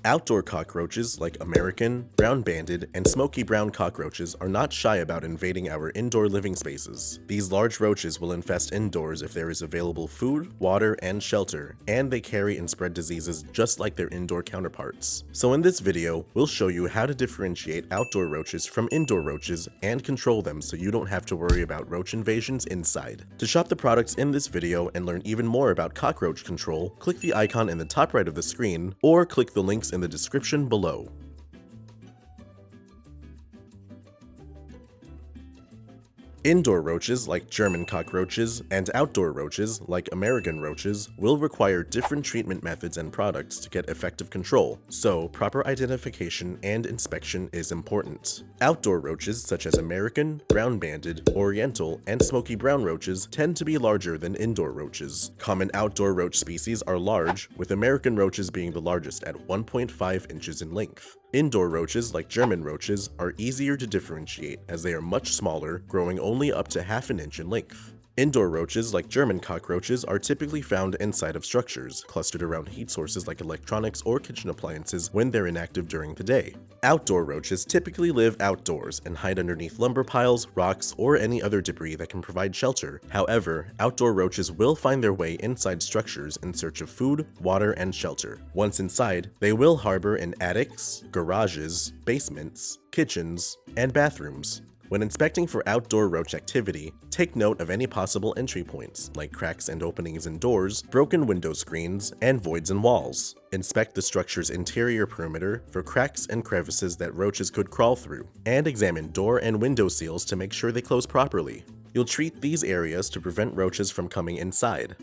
Outdoor cockroaches like American, brown-banded, and smoky brown cockroaches are not shy about invading our indoor living spaces. These large roaches will infest indoors if there is available food, water, and shelter, and they carry and spread diseases just like their indoor counterparts. So in this video, we'll show you how to differentiate outdoor roaches from indoor roaches and control them so you don't have to worry about roach invasions inside. To shop the products in this video and learn even more about cockroach control, click the icon in the top right of the screen, or click the links in the description below. Indoor roaches like German cockroaches and outdoor roaches like American roaches will require different treatment methods and products to get effective control, so proper identification and inspection is important. Outdoor roaches such as American, brown-banded, oriental, and smoky brown roaches tend to be larger than indoor roaches. Common outdoor roach species are large, with American roaches being the largest at 1.5 inches in length. Indoor roaches, like German roaches, are easier to differentiate as they are much smaller, growing only up to half an inch in length. Indoor roaches, like German cockroaches, are typically found inside of structures, clustered around heat sources like electronics or kitchen appliances when they're inactive during the day. Outdoor roaches typically live outdoors and hide underneath lumber piles, rocks, or any other debris that can provide shelter. However, outdoor roaches will find their way inside structures in search of food, water, and shelter. Once inside, they will harbor in attics, garages, basements, kitchens, and bathrooms. When inspecting for outdoor roach activity, take note of any possible entry points, like cracks and openings in doors, broken window screens, and voids in walls. Inspect the structure's interior perimeter for cracks and crevices that roaches could crawl through, and examine door and window seals to make sure they close properly. You'll treat these areas to prevent roaches from coming inside.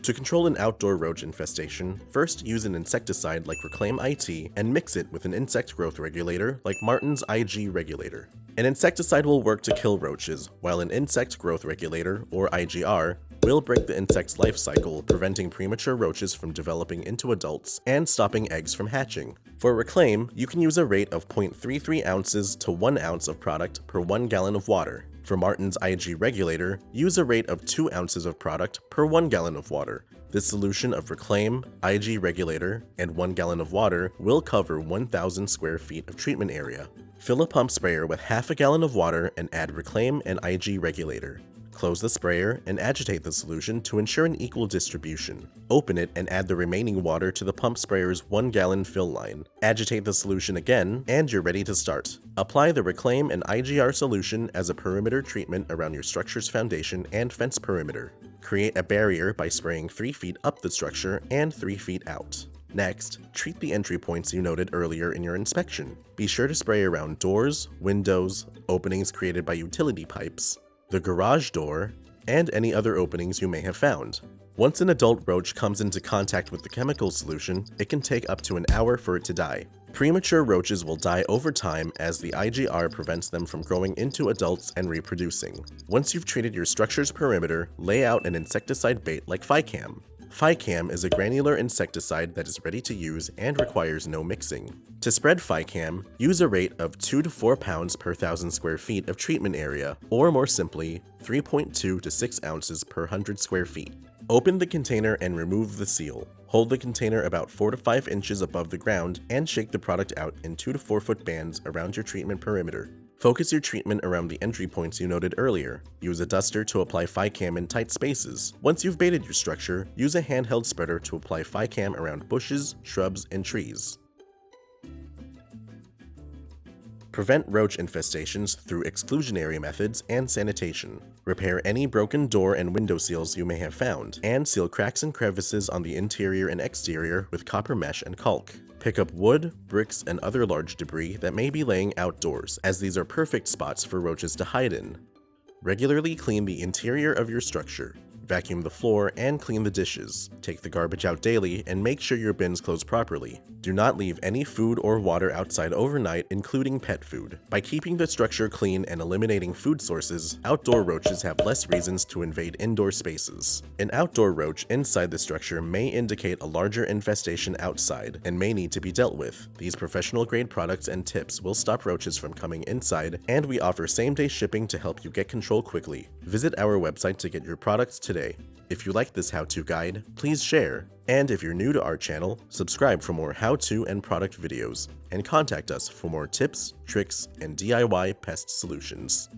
To control an outdoor roach infestation, first use an insecticide like Reclaim IT and mix it with an insect growth regulator like Martin's IG Regulator. An insecticide will work to kill roaches, while an insect growth regulator, or IGR, will break the insect's life cycle, preventing premature roaches from developing into adults and stopping eggs from hatching. For Reclaim, you can use a rate of 0.33 ounces to 1 ounce of product per 1 gallon of water. For Martin's IG Regulator, use a rate of 2 ounces of product per 1 gallon of water. This solution of Reclaim, IG Regulator, and 1 gallon of water will cover 1,000 square feet of treatment area. Fill a pump sprayer with half a gallon of water and add Reclaim and IG Regulator. Close the sprayer and agitate the solution to ensure an equal distribution. Open it and add the remaining water to the pump sprayer's 1 gallon fill line. Agitate the solution again, and you're ready to start. Apply the Reclaim and IGR solution as a perimeter treatment around your structure's foundation and fence perimeter. Create a barrier by spraying 3 feet up the structure and 3 feet out. Next, treat the entry points you noted earlier in your inspection. Be sure to spray around doors, windows, openings created by utility pipes, the garage door, and any other openings you may have found. Once an adult roach comes into contact with the chemical solution, it can take up to an hour for it to die. Premature roaches will die over time as the IGR prevents them from growing into adults and reproducing. Once you've treated your structure's perimeter, lay out an insecticide bait like Ficam. Ficam is a granular insecticide that is ready to use and requires no mixing. To spread Ficam, use a rate of 2 to 4 pounds per 1,000 square feet of treatment area, or more simply, 3.2 to 6 ounces per 100 square feet. Open the container and remove the seal. Hold the container about 4 to 5 inches above the ground and shake the product out in 2 to 4 foot bands around your treatment perimeter. Focus your treatment around the entry points you noted earlier. Use a duster to apply Ficam in tight spaces. Once you've baited your structure, use a handheld spreader to apply Ficam around bushes, shrubs, and trees. Prevent roach infestations through exclusionary methods and sanitation. Repair any broken door and window seals you may have found, and seal cracks and crevices on the interior and exterior with copper mesh and caulk. Pick up wood, bricks, and other large debris that may be laying outdoors, as these are perfect spots for roaches to hide in. Regularly clean the interior of your structure. Vacuum the floor and clean the dishes. Take the garbage out daily and make sure your bins close properly. Do not leave any food or water outside overnight, including pet food. By keeping the structure clean and eliminating food sources, outdoor roaches have less reasons to invade indoor spaces. An outdoor roach inside the structure may indicate a larger infestation outside and may need to be dealt with. These professional-grade products and tips will stop roaches from coming inside, and we offer same-day shipping to help you get control quickly. Visit our website to get your products today. today. If you like this how-to guide, please share. And if you're new to our channel, subscribe for more how-to and product videos, and contact us for more tips, tricks, and DIY pest solutions.